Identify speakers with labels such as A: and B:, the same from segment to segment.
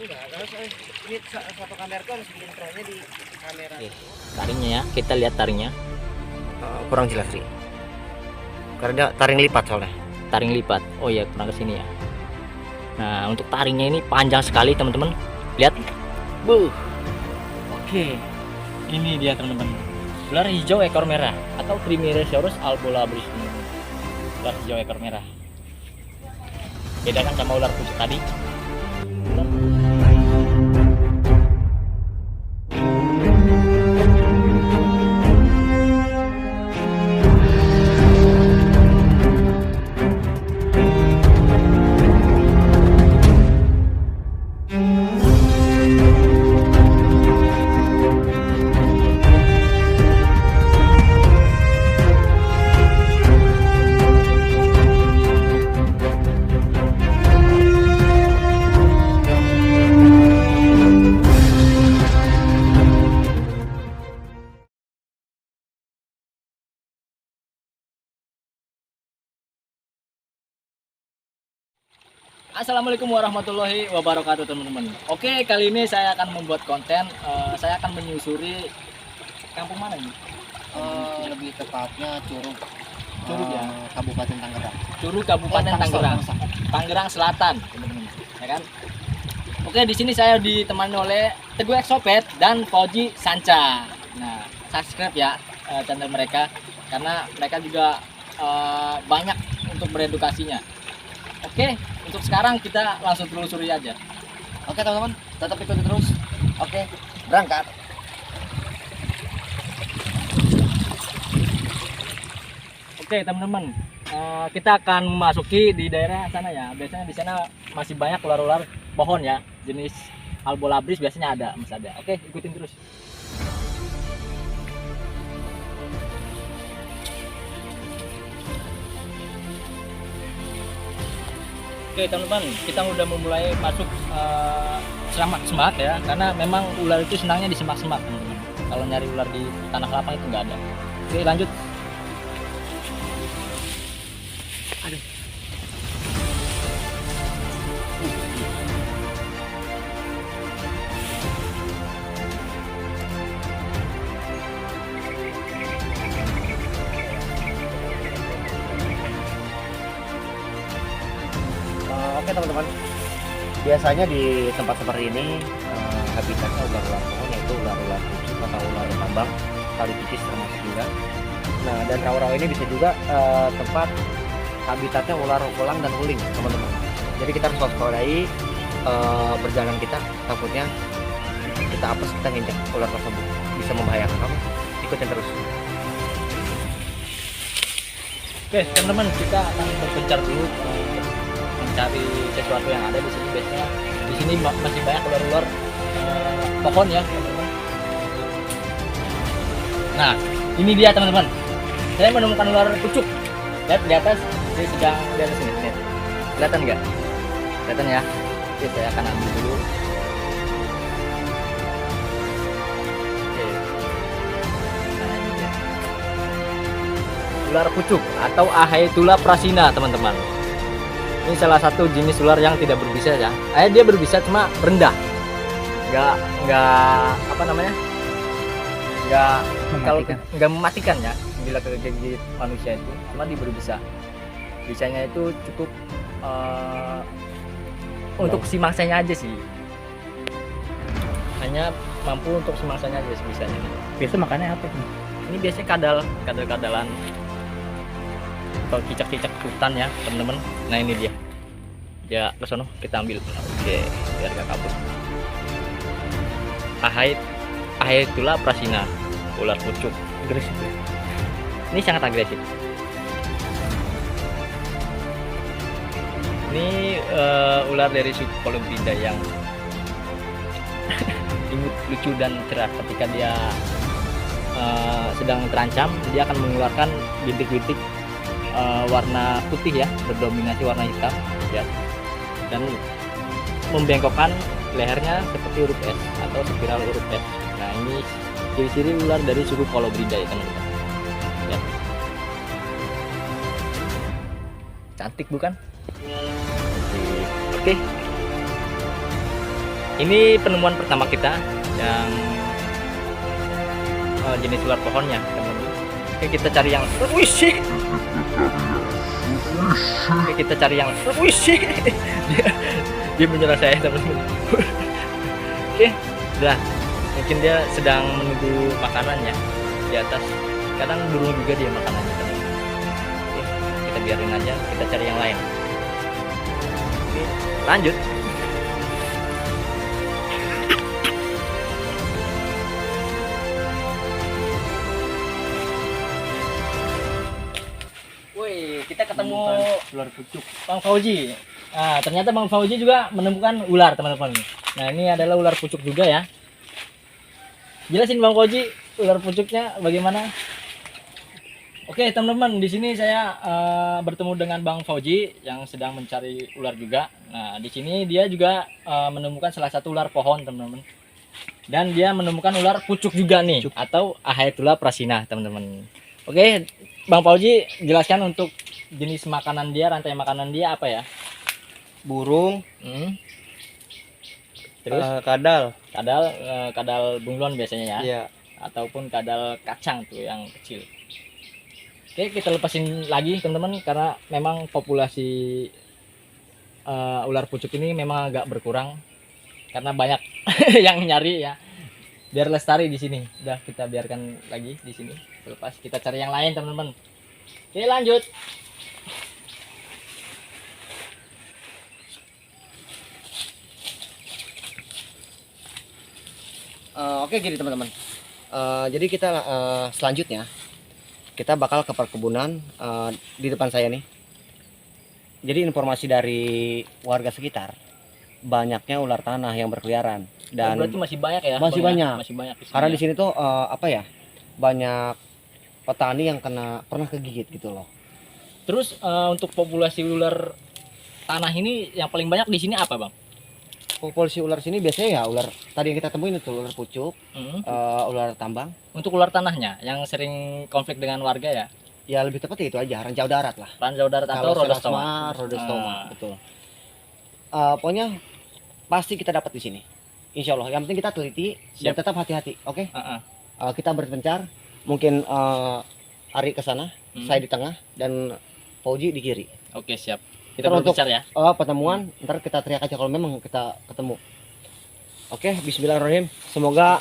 A: Enggak, harus ini satu kamera tuh harus diintronya di kamera.
B: Oke, taringnya ya, kita lihat taringnya.
A: Kurang jelas sih. Karena dia taring lipat soalnya.
B: Taring lipat. Oh iya, pernah kesini ya. Nah, untuk taringnya ini panjang sekali teman-teman. Lihat. Oke. Ini dia teman-teman. Ular hijau ekor merah atau Trimeresaurus albolabris. Ular hijau ekor merah. Beda kan sama ular pucuk tadi. Assalamualaikum warahmatullahi wabarakatuh teman-teman. Oke, kali ini saya akan membuat konten. Saya akan menyusuri kampung mana ini?
A: Lebih tepatnya Curug.
B: Curug ya?
A: Kabupaten Tangerang.
B: Curug Kabupaten Tangerang. Tangerang Selatan, teman-teman. Ya kan? Oke, di sini saya ditemani oleh Teguh Exopet dan Fauji Sanca. Nah, subscribe ya channel mereka karena mereka juga banyak untuk beredukasinya. Oke, untuk sekarang kita langsung telusuri aja.
A: Oke teman-teman, tetap ikuti terus. Oke, berangkat.
B: Oke teman-teman, kita akan memasuki di daerah sana ya. Biasanya di sana masih banyak ular-ular pohon ya, jenis albolabris biasanya ada, masih ada. Oke, ikutin terus. Oke teman-teman, kita udah memulai masuk semak-semak ya, karena memang ular itu senangnya di semak-semak teman-teman. Kalau nyari ular di tanah lapang itu nggak ada. Oke lanjut. Aduh.
A: Oke teman-teman, biasanya di tempat seperti ini habitatnya ular-ular pohon, yaitu ular-ular pucuk atau ular tambang, tali tipis termasuk juga. Nah, dan rawa-rawa ini bisa juga tempat habitatnya ular ulang dan uling teman-teman. Jadi kita harus waspadai perjalanan kita, takutnya kita apes, kita nginjak ular tersebut, bisa membahayakan. Oke, ikutin terus.
B: Oke teman-teman, kita akan berpencar dulu mencari sesuatu yang ada di sini. Biasanya di sini masih banyak ular-ular pohon ya teman-teman. Nah, ini dia teman-teman. Saya menemukan ular pucuk. Lihat di atas, dia sedang di atas sini. Lihat. Kelihatan nggak? Kelihatan ya. Oke, saya akan ambil dulu. Oke. Nah, ini dia. Ular pucuk atau Ahaetulla prasina teman-teman. Ini salah satu jenis ular yang tidak berbisa ya. Dia berbisa cuma rendah. Nggak apa namanya? Nggak mematikan ya. Bila kegigit manusia itu, cuma dia berbisa. Bisanya itu cukup untuk si mangsanya aja sih. Hanya mampu untuk si mangsanya aja sebisanya.
A: Biasa makannya apa?
B: Ini biasanya kadal-kadalan atau cicak-cicak hutan ya teman-teman. Nah ini dia ya, ke sono kita ambil. Oke, biar gak kabur. Ahaetulla prasina, ular pucuk.
A: Agresif ya?
B: Ini sangat agresif. Ini ular dari suku Colobida yang imut, lucu dan cerah. Ketika dia sedang terancam, dia akan mengeluarkan bintik-bintik warna putih ya, berdominasi warna hitam ya, dan membengkokkan lehernya seperti huruf S atau spiral huruf S. Nah ini ciri-ciri ular dari suku Colobida ya teman-teman ya. Cantik bukan? Oke, Ini penemuan pertama kita yang jenis ular pohonnya, teman-teman. Oke, kita cari yang Oke, kita cari yang dia menyerang saya, teman-teman. Oke, udah. Mungkin dia sedang menunggu makanannya di atas. Kadang burung juga dia makanannya, teman-teman. Oke, kita biarin aja, kita cari yang lain. Oke, lanjut. Woi, kita ketemu
A: ular pucuk.
B: Bang Fauji. Nah, ternyata Bang Fauji juga menemukan ular, teman-teman. Nah, ini adalah ular pucuk juga ya. Jelasin Bang Fauji ular pucuknya bagaimana? Oke, teman-teman, di sini saya bertemu dengan Bang Fauji yang sedang mencari ular juga. Nah, di sini dia juga menemukan salah satu ular pohon, teman-teman. Dan dia menemukan ular pucuk juga nih, atau Ahaetulla prasina, teman-teman. Oke, Bang Fauji jelaskan untuk jenis makanan dia, rantai makanan dia apa ya?
A: Burung,
B: Terus
A: kadal.
B: kadal bunglon biasanya ya,
A: Iya.
B: ataupun kadal kacang tuh yang kecil. Oke, kita lepasin lagi teman-teman karena memang populasi ular pucuk ini memang agak berkurang karena banyak yang nyari ya. Biar lestari di sini. Udah, kita biarkan lagi di sini. Lepas kita cari yang lain, teman-teman. Oke, lanjut.
A: Oke, gini teman-teman. Jadi kita selanjutnya kita bakal ke perkebunan di depan saya nih. Jadi informasi dari warga sekitar, banyaknya ular tanah yang berkeliaran dan
B: Berarti masih banyak ya?
A: masih
B: Bang, ya?
A: banyak.
B: Masih banyak di sini
A: karena
B: ya?
A: di sini tuh apa ya, banyak petani yang pernah kegigit gitu loh.
B: Terus untuk populasi ular tanah ini yang paling banyak di sini apa, Bang?
A: Populasi ular sini biasanya ya ular tadi yang kita temuin itu ular pucuk, ular tambang.
B: Untuk ular tanahnya yang sering konflik dengan warga ya?
A: Ya lebih tepatnya itu aja, ranjau darat lah.
B: Ranjau darat atau
A: Kalau
B: rhodostoma?
A: Rhodostoma, betul. Pokoknya pasti kita dapat di sini. Insya Allah. Yang penting kita teliti dan
B: Siap.
A: tetap hati-hati. Oke?
B: Heeh.
A: Kita berpencar. Mungkin Ari ke sana, saya di tengah, dan Fauji di kiri.
B: Oke, siap. Kita
A: Ntar untuk
B: berbicara ya.
A: pertemuan, ntar kita teriak aja kalau memang kita ketemu. Oke, Bismillahirrahmanirrahim. Semoga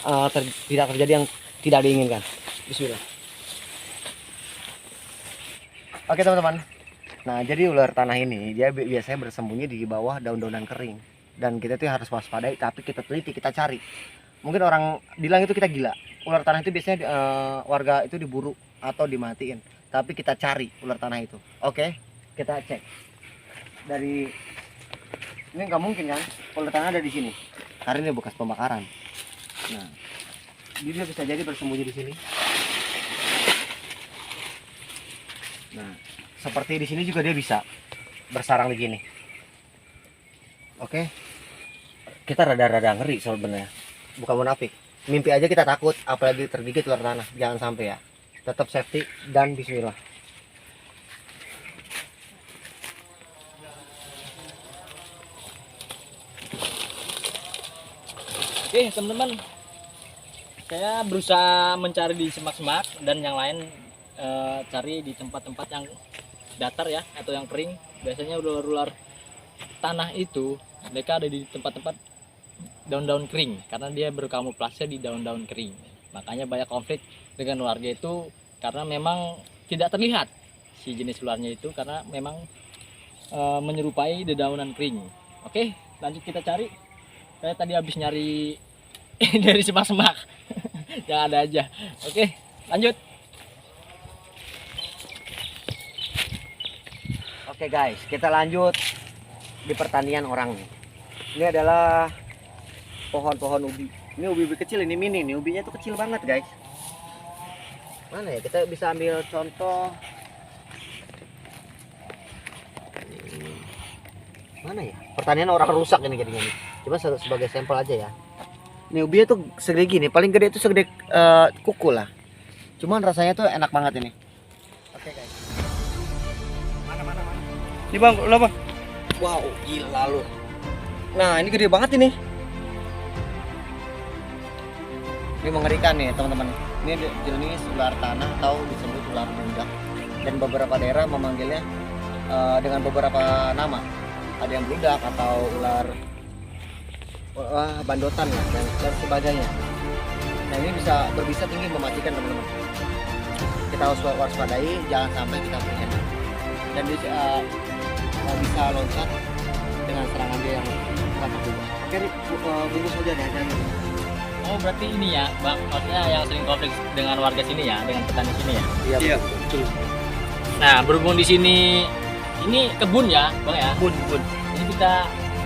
A: tidak terjadi yang tidak diinginkan. Bismillah. Oke teman-teman. Nah, jadi ular tanah ini dia biasanya bersembunyi di bawah daun-daunan kering. Dan kita tuh harus waspadai, tapi kita teliti, kita cari. Mungkin orang bilang itu kita gila. Ular tanah itu biasanya warga itu diburu atau dimatiin. Tapi kita cari ular tanah itu. Oke, kita cek. Dari ini nggak mungkin kan? Ular tanah ada di sini. Karena ini bekas pembakaran. Nah, dia bisa jadi bersembunyi di sini. Nah, seperti di sini juga dia bisa bersarang di sini. Oke. Kita rada-rada ngeri sebenarnya. Bukan munafik. Mimpi aja kita takut, apalagi tergigit ular tanah. Jangan sampai ya. Tetap safety dan bismillah.
B: Oke, teman-teman. Saya berusaha mencari di semak-semak dan yang lain cari di tempat-tempat yang datar ya atau yang kering. Biasanya ular-ular tanah itu mereka ada di tempat-tempat daun-daun kering karena dia berkamuflase di daun-daun kering. Makanya banyak konflik dengan warga itu karena memang tidak terlihat si jenis ularnya itu karena memang menyerupai dedaunan kering. Oke, lanjut kita cari. Saya tadi habis nyari dari semak-semak yang ada aja. Oke, lanjut.
A: Oke guys, kita lanjut di pertanian orang nih. Ini adalah pohon-pohon ubi. Ini ubi kecil, ini mini nih, ubinya tuh kecil banget guys. Mana ya, kita bisa ambil contoh. Mana ya, pertanian orang rusak ini jadinya nih. Coba sebagai sampel aja ya. Ini ubinya tuh segede gini, paling gede itu segede kuku lah. Cuman rasanya tuh enak banget ini. Oke guys. Mana. Ini bang, lo bang. Wow, gila lu. Nah ini gede banget ini. Ini mengerikan nih teman-teman. Ini jenis ular tanah atau disebut ular bludak. Dan beberapa daerah memanggilnya dengan beberapa nama. Ada yang bludak atau ular bandotan lah, dan sebagainya. Nah ini berbisa tinggi mematikan teman-teman. Kita harus waspadai, jangan sampai kita berhenti. Dan bisa loncat dengan serangan dia yang mantap juga. Oke, bungkus saja deh.
B: Oh berarti ini ya bang, maksudnya yang sering konflik dengan warga sini ya, dengan petani sini ya.
A: Iya betul.
B: Nah berhubung di sini ini kebun ya bang ya.
A: Bun.
B: Jadi kita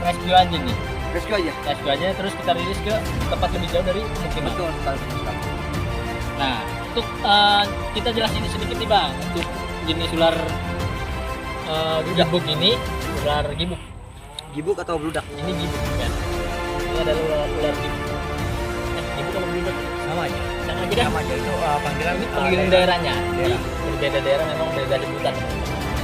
B: rescue aja nih.
A: Rescue aja.
B: Terus kita rilis ke tempat lebih jauh dari pemukiman.
A: Betul sekali.
B: Nah untuk kita jelasin sedikit nih bang, untuk jenis ular gibuk ini, ular gibuk.
A: Gibuk atau bludak?
B: Ini gibuk kan. Ini adalah ular gibuk. Gibuk atau bludak?
A: Sama aja.
B: Sama aja kan?
A: Sama aja itu panggilan.
B: Ini panggilan daerahnya.
A: Daerah.
B: Berbeda daerah memang beda sebutan.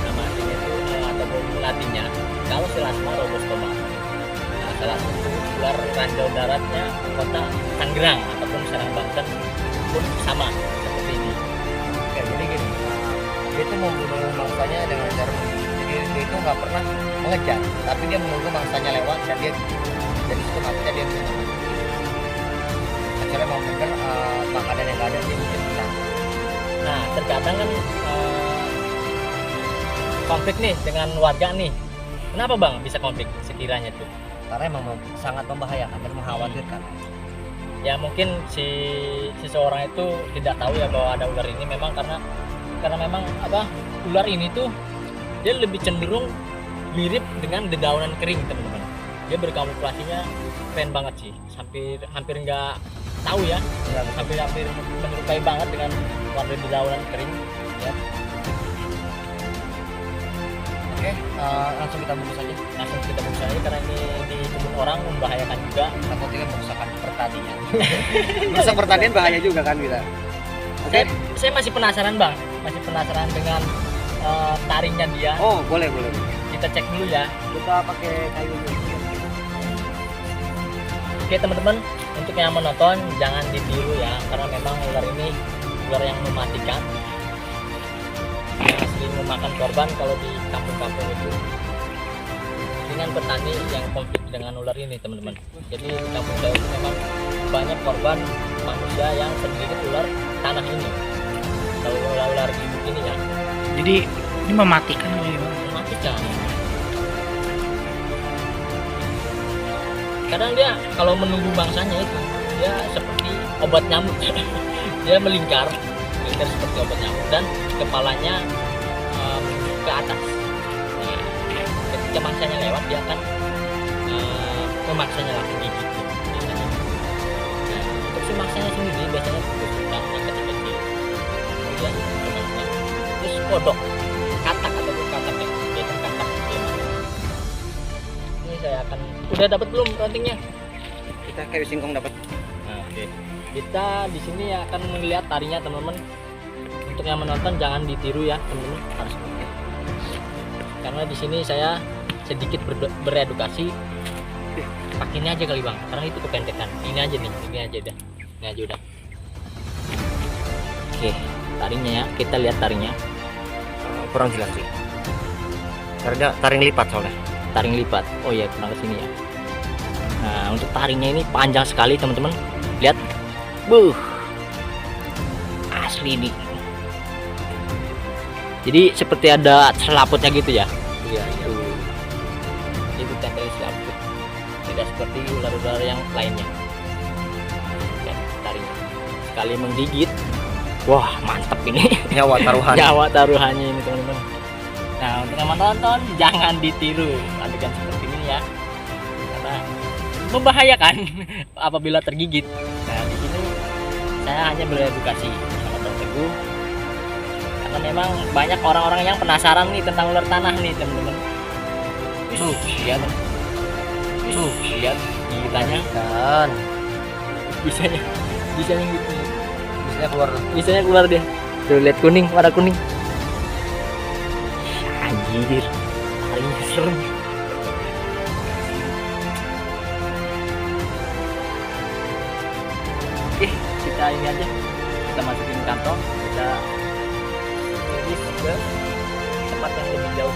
B: Nama aslinya itu atau latinnya Galoselasma robustoma. Nah, salah satu ular ranjau daratnya kota Tangerang ataupun Serang Banten pun sama seperti ini.
A: Oke, jadi gini, dia itu membunuh mangsanya dengan cara jadi dia itu nggak pernah mengejar, tapi dia menunggu mangsanya lewat dan dia dari situ maksudnya dia bisa mati. Kecuali mau bener makanan yang nggak ada dia mungkin bisa.
B: Nah terkadang kan konflik nih dengan warga nih. Kenapa bang bisa konflik sekiranya tuh?
A: Karena emang sangat membahayakan dan mengkhawatirkan.
B: Ya mungkin si seseorang itu tidak tahu ya bahwa ada ular ini, memang karena memang ular ini tuh dia lebih cenderung mirip dengan dedaunan kering teman-teman. Dia berkamuflasinya keren banget sih, hampir nggak tahu ya, hampir menyerupai banget dengan warna dedaunan kering ya.
A: Oke, langsung kita bungkus aja.
B: Langsung kita bungkus aja karena ini di kebun orang membahayakan juga.
A: Takutnya merusakan pertanian. Merusak pertanian bahaya juga kan kita. Oke.
B: Saya masih penasaran bang, dengan taringnya dia.
A: Oh boleh.
B: Kita cek dulu ya.
A: Kita pakai kayu dulu.
B: Oke teman-teman, untuk yang menonton jangan ditiru ya, karena memang ular ini ular yang mematikan, yang sering memakan korban kalau di kampung-kampung itu. Dengan petani yang konflik dengan ular ini teman-teman. Jadi di kampung saya itu memang banyak korban manusia yang tergigit ular tanah ini. Kalau ular gibuk ini ya.
C: Jadi ini mematikan atau gimana?
B: Mematikan. Kadang dia kalau menunggu mangsanya itu dia seperti obat nyamuk. Dia melingkar seperti obat nyamuk dan kepalanya ke atas. Nah, ketika mangsanya lewat dia akan memaksanya langsung gigit biasanya. Nah, untuk si mangsanya sendiri biasanya tusukkan yang kecil-kecil, kemudian terus kodok, katak ataupun katak ya, biasanya katak lemah. Ini saya akan udah dapat belum rantingnya?
A: Kita kayu singkong dapat.
B: Nah, oke. Kita di sini akan melihat tarinya teman-teman. Untuk yang menonton jangan ditiru ya teman-teman, harus pakai. Karena di sini saya sedikit beredukasi. Pakai ini aja kali bang, karena itu kependekan. Ini aja udah. Ini aja udah. Oke, taringnya ya. Kita lihat taringnya.
A: Kurang jelas sih. Karena taring lipat soalnya.
B: Taring lipat. Oh iya, pernah kesini ya. Nah, untuk taringnya ini panjang sekali teman-teman. Lihat. Asli nih. Jadi seperti ada selaputnya gitu ya.
A: Iya.
B: Tuh. Itu tempel selaput. Tidak seperti ular-ular yang lainnya. Oke, taringnya. Sekali menggigit. Wah, mantap ini.
A: Nyawa taruhan.
B: Nyawa taruhannya ini teman-teman. Nah, untuk yang menonton jangan ditiru adegan seperti ini ya. Karena membahayakan apabila tergigit. Nah, di sini saya hanya beredukasi sama Bang Teguh. Karena memang banyak orang-orang yang penasaran nih tentang ular tanah nih, teman-teman. Lihat. Lihat gigitannya.
A: Dan
B: Bisanya gitu.
A: bisanya keluar.
B: Bisanya keluar dia. Tuh lihat kuning, warna kuning. Anjir. Taringnya serem. Oke, ini aja, kita masukin kantong, kita rilis ke tempat yang lebih jauh.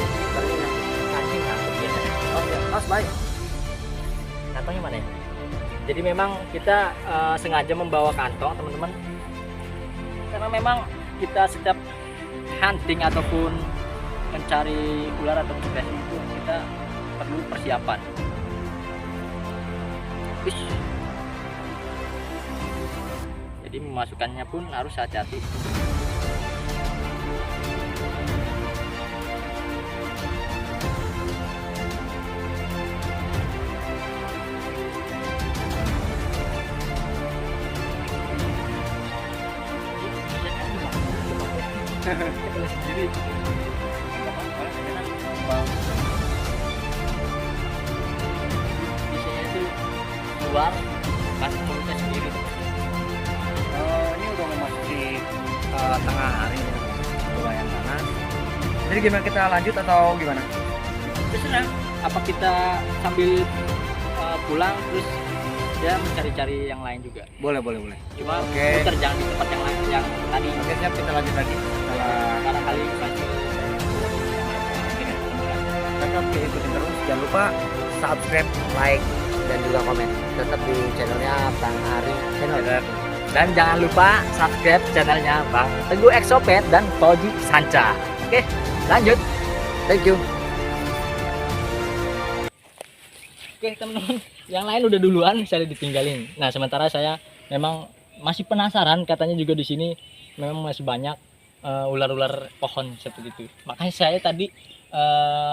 B: Sepertinya cacing ngangkut biasanya. Oh ya, baik. Kantongnya mana ya? Jadi memang kita sengaja membawa kantong teman-teman, karena memang kita setiap hunting ataupun mencari ular atau spesies itu kita perlu persiapan. Ish. Jadi memasukkannya pun harus hati-hati. Kita sendiri. Biasanya itu keluar pas mulutnya sendiri.
A: Ini udah memasuki tengah hari, lumayan panas. Jadi gimana, kita lanjut atau gimana?
B: Terserah. Apa kita sambil pulang terus ya mencari-cari yang lain juga.
A: Boleh.
B: Cuma
A: Oke.
B: muter jangan di tempat yang lain yang tadi.
A: Oke, siap, kita lanjut lagi.
B: Karena kali masih
A: Tetap ikutin terus, jangan lupa subscribe, like, dan juga komen. Tetap di channelnya Bang Ari Channel.
B: dan jangan lupa subscribe channelnya Bang Teguh Exopet dan Fauji Sanca. Oke, lanjut.
A: Thank you.
B: Oke teman-teman, yang lain udah duluan, saya ditinggalin. Nah sementara saya memang masih penasaran, katanya juga di sini memang masih banyak ular-ular pohon seperti itu. Makanya saya tadi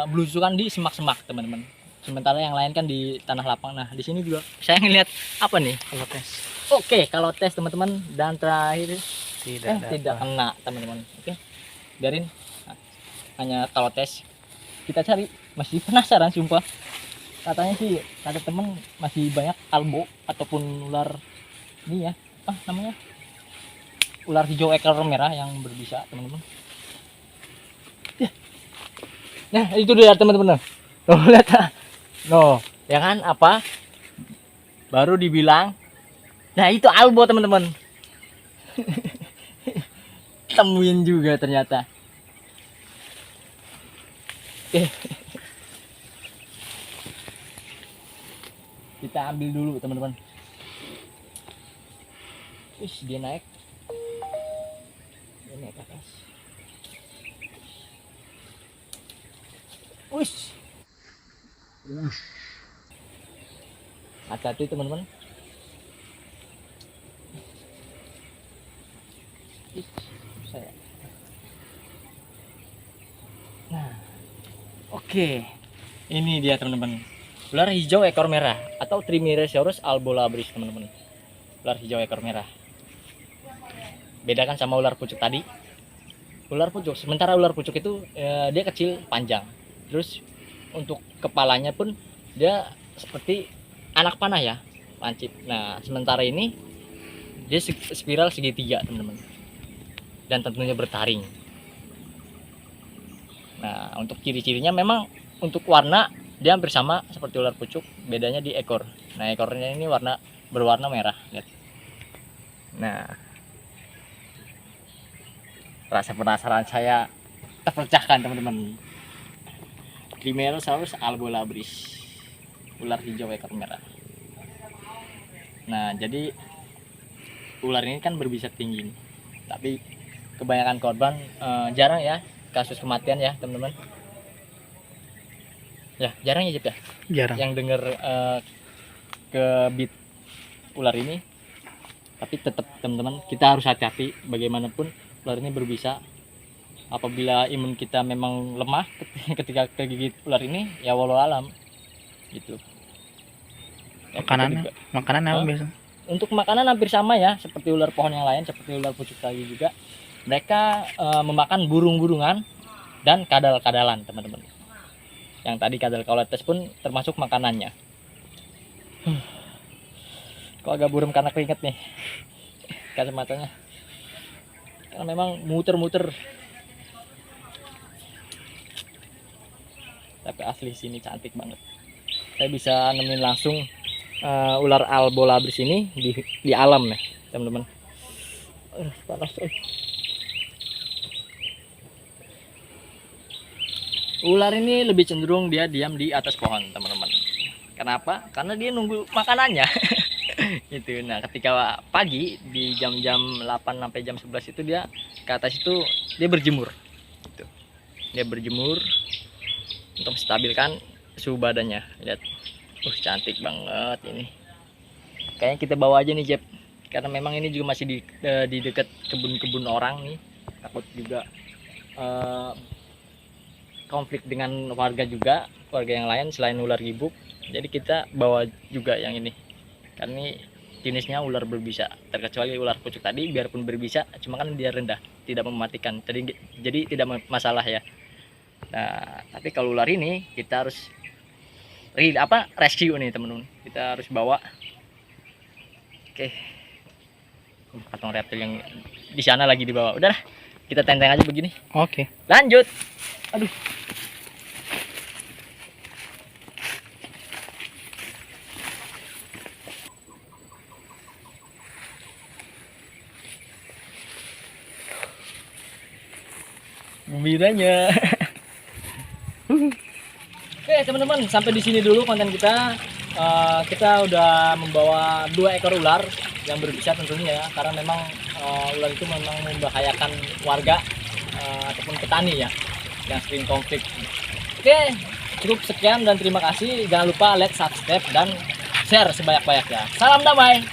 B: belusukan di semak-semak teman-teman. Sementara yang lain kan di tanah lapang. Nah di sini juga saya ngeliat apa nih?
C: Kalau tes
B: Oke, kalau tes teman-teman, dan terakhir tidak
C: dapat.
B: kena teman-teman. Oke, biarin. Nah, hanya kalau tes kita cari, masih penasaran sumpah. Katanya sih kata temen masih banyak albo ataupun ular ini ya, apa namanya, ular hijau ekor merah yang berbisa teman-teman. Nah itu dia teman-teman. Loh lihat, no ya kan, apa baru dibilang. Nah itu albo teman-teman. Temuin juga ternyata. Kita ambil dulu teman-teman. Wih, dia naik ke atas. Wih, hati-hati teman-teman. Ih, saya. Nah, oke, ini dia teman-teman. Ular hijau ekor merah atau Trimeresaurus albolabris teman-teman. Ular hijau ekor merah. Bedakan sama ular pucuk tadi. Ular pucuk, sementara ular pucuk itu dia kecil panjang. Terus untuk kepalanya pun dia seperti anak panah ya, lancip. Nah sementara ini dia spiral segitiga teman-teman. Dan tentunya bertaring. Nah untuk ciri-cirinya memang untuk warna dia hampir sama seperti ular pucuk, bedanya di ekor. Nah ekornya ini berwarna merah, lihat. Nah rasa penasaran saya terpecahkan teman-teman. Trimeresaurus albolabris, ular hijau ekor merah. Nah jadi ular ini kan berbisa tinggi, tapi kebanyakan korban jarang ya kasus kematian ya teman-teman. Ya jarang ya Jep ya
C: jarang.
B: yang dengar kebit ular ini. Tapi tetap teman-teman kita harus hati-hati, bagaimanapun ular ini berbisa. Apabila imun kita memang lemah ketika kegigit ular ini, ya walau alam gitu ya.
C: Makanan apa biasa?
B: Untuk makanan hampir sama ya seperti ular pohon yang lain, seperti ular pucuk tadi juga. Mereka memakan burung-burungan dan kadal-kadalan teman-teman. Yang tadi kadal kauletes pun termasuk makanannya. Kok agak buram karena keringet nih kacamatanya, karena memang muter-muter. Tapi asli sini cantik banget. Saya bisa nemuin langsung ular albolabris ini di alam nih teman-teman. Panas. Ular ini lebih cenderung dia diam di atas pohon, teman-teman. Kenapa? Karena dia nunggu makanannya. Gitu. Nah, ketika pagi di jam-jam 8 sampai jam 11 itu dia ke atas itu dia berjemur. Gitu. Dia berjemur untuk stabilkan suhu badannya. Lihat. Cantik banget ini. Kayaknya kita bawa aja nih, Jep. Karena memang ini juga masih di dekat kebun-kebun orang nih. Takut juga konflik dengan warga juga, warga yang lain selain ular gibuk. Jadi kita bawa juga yang ini. Karena ini jenisnya ular berbisa. Terkecuali ular pucuk tadi, biarpun berbisa, cuma kan dia rendah, tidak mematikan. Jadi tidak masalah ya. Nah, tapi kalau ular ini kita harus rescue nih, teman-teman. Kita harus bawa. Oke. Kantong reptil yang di sana lagi dibawa. Udahlah, kita tenteng aja begini.
C: Oke.
B: Lanjut. Aduh. Gembiranya. Oke, teman-teman, sampai di sini dulu konten kita. Kita udah membawa 2 ekor ular yang berbisa tentunya ya, karena memang ular itu memang membahayakan warga ataupun petani ya yang sering konflik. Oke, cukup sekian dan terima kasih. Jangan lupa like, subscribe dan share sebanyak-banyaknya. Salam damai.